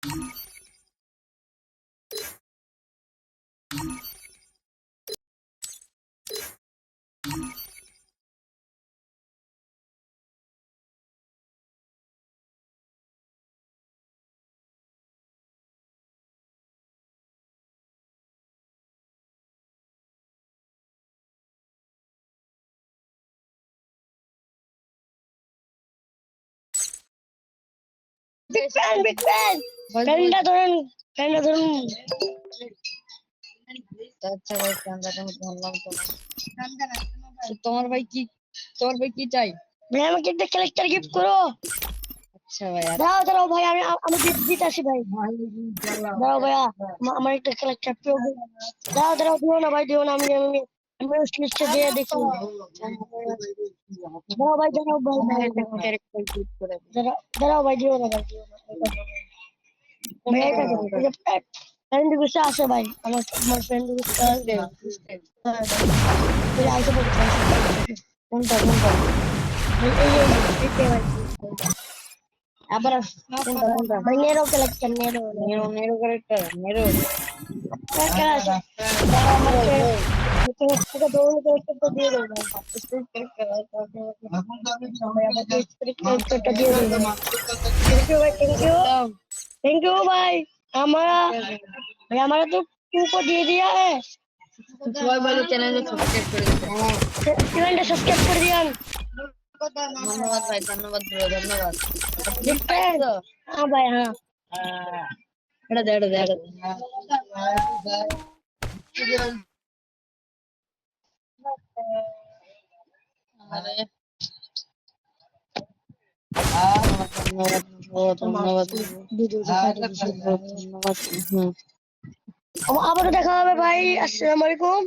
Big fan, big fan. Panda ধরুন, panda ধরুন। আচ্ছা ভাই কান্দা কেন বললাম তোমার ভাই কি চাই? ভাই আমাকে একটা ক্যারেক্টার গিফট করো। আচ্ছা ভাই দাঁড়াও দাঁড়াও ভাই, আমি জিত আসি ভাই। দাঁড়াও ভাইয়া, আমার একটা খেলা প্রিয় বই। দাঁড়াও দাঁড়াও, দিও না ভাই, দিও না। আমি আমি আমি লিস্টে দিয়ে দেখি। দাঁড়াও ভাই, দাঁড়াও ভাই, ক্যারেক্টার গিফট করে দাঁড়াও ভাই, দিও না ভাই, দিও না ভাই, এটা ফ্রেন্ড রিকোয়েস্ট আসে ভাই, আমার ফ্রেন্ড রিকোয়েস্ট আসে। আইসে পড়ছে, কোনটা ভাই আবার কোনটা ভাই, narrow character, narrow narrow character narrow আমাকে দৌড় ক্যারেক্টারটা দিয়ে দেবো ভাই। ক্যারেক্টারটা দিয়ে দেবো। থ্যাংক ইউ ভাই, थैंक यू भाई। हमारा भाई हमारा तो को দিয়ে दिया है। সবাই বলে চ্যানেলে সাবস্ক্রাইব করে দিতে। চ্যানেলটা সাবস্ক্রাইব করে দিন। ধন্যবাদ ভাই, ধন্যবাদ ব্রো, ধন্যবাদ। দেখতে হ্যাঁ ভাই, হ্যাঁ এটা দে আরে ধন্যবাদ ব্রো, ধন্যবাদ ধন্যবাদ। আবারও দেখা হবে ভাই। আসসালামু আলাইকুম।